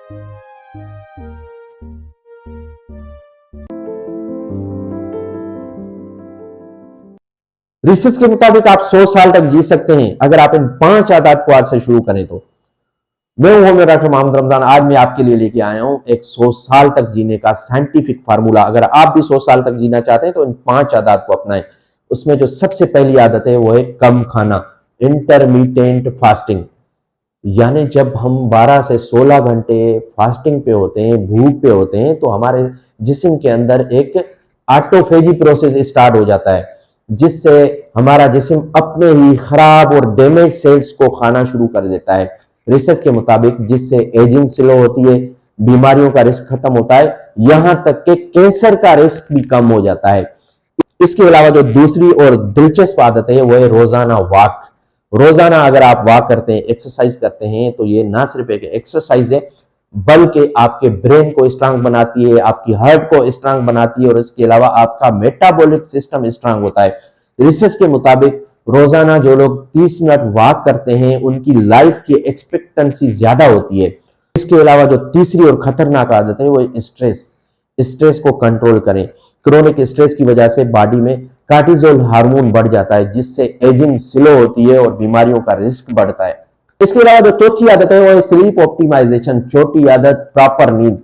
Research के मुताबिक आप 100 साल तक जी सकते हैं अगर आप इन 5 आदत को आज से शुरू करें तो। मैं हूं डॉक्टर मोहम्मद रमजान। आज मैं आपके लिए लेके आया हूं एक 100 साल तक जीने का साइंटिफिक फार्मूला। अगर आप भी 100 साल तक जीना चाहते हैं तो इन 5 आदत को अपनाएं। उसमें जो सबसे पहली आदत है वो है कम खाना, इंटरमिटेंट फास्टिंग। यानी जब हम 12 से 16 घंटे फास्टिंग पे होते हैं, भूख पे होते हैं, तो हमारे जिस्म के अंदर एक ऑटोफेजी प्रोसेस स्टार्ट हो जाता है, जिससे हमारा जिस्म अपने ही खराब और डैमेज सेल्स को खाना शुरू कर देता है। रिसर्च के मुताबिक जिससे एजिंग स्लो होती है, बीमारियों का रिस्क खत्म होता है, यहां तक कि कैंसर का रिस्क भी कम हो जाता है। इसके अलावा जो दूसरी और दिलचस्प आदत है वो है रोजाना वॉक। रोजाना अगर आप वॉक करते हैं, एक्सरसाइज करते हैं, तो ये ना सिर्फ एक एक्सरसाइज है बल्कि आपके ब्रेन को स्ट्रांग बनाती है, आपकी हार्ट को स्ट्रांग बनाती है और इसके अलावा आपका मेटाबॉलिक सिस्टम स्ट्रांग होता है। रिसर्च के मुताबिक रोजाना जो लोग 30 मिनट वॉक करते हैं उनकी लाइफ की एक्सपेक्टेंसी ज्यादा होती है। इसके अलावा जो तीसरी और खतरनाक आदत है वो स्ट्रेस। स्ट्रेस को कंट्रोल करें। क्रोनिक स्ट्रेस की वजह से बॉडी में कार्टिसोल हार्मोन बढ़ जाता है, जिससे एजिंग स्लो होती है और बीमारियों का रिस्क बढ़ता है। इसके अलावा जो चौथी आदत है वो है स्लीप ऑप्टिमाइजेशन। चौथी आदत प्रॉपर नींद।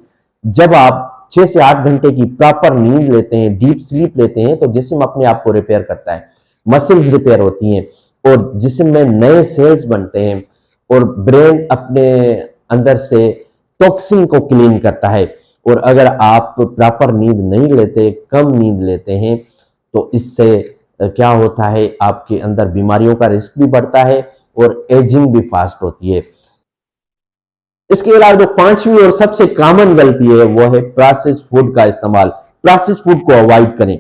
जब आप 6 से 8 घंटे की प्रॉपर नींद लेते हैं, डीप स्लीप लेते हैं, तो जिस्म अपने आप को रिपेयर करता है, मसल्स रिपेयर होती हैं और जिस्म में नए सेल्स बनते हैं और ब्रेन अपने अंदर से टॉक्सिन को क्लीन करता है। और अगर आप प्रॉपर नींद नहीं लेते, कम नींद लेते हैं, तो इससे क्या होता है, आपके अंदर बीमारियों का रिस्क भी बढ़ता है और एजिंग भी फास्ट होती है। इसके अलावा जो पांचवी और सबसे कॉमन गलती है वो है प्रोसेस्ड फूड का इस्तेमाल। प्रोसेस्ड फूड को अवॉइड करें,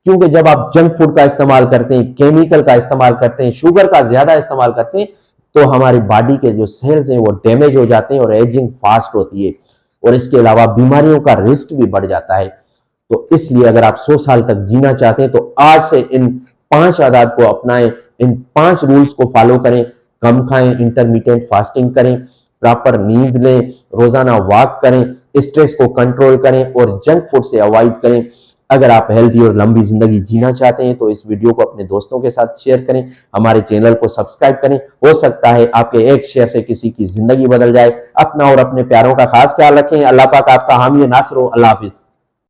क्योंकि जब आप जंक फूड का इस्तेमाल करते हैं, केमिकल का इस्तेमाल करते हैं, शुगर का ज्यादा इस्तेमाल करते हैं, तो हमारी बॉडी के जो सेल्स हैं वो डैमेज हो जाते हैं और एजिंग फास्ट होती है और इसके अलावा बीमारियों का रिस्क भी बढ़ जाता है। तो इसलिए अगर आप 100 साल तक जीना चाहते हैं तो आज से इन 5 आदत को अपनाएं, इन 5 रूल्स को फॉलो करें। कम खाएं, इंटरमिटेंट फास्टिंग करें, प्रॉपर नींद लें, रोजाना वॉक करें, स्ट्रेस को कंट्रोल करें और जंक फूड से अवॉइड करें। अगर आप हेल्दी और लंबी जिंदगी जीना चाहते हैं तो इस वीडियो को अपने दोस्तों के साथ शेयर करें, हमारे चैनल को सब्सक्राइब करें। हो सकता है आपके एक शेयर से किसी की जिंदगी बदल जाए। अपना और अपने प्यारों का खास ख्याल रखें। अल्लाह पाक आपका हामी नासर हो। अल्लाह हाफिज।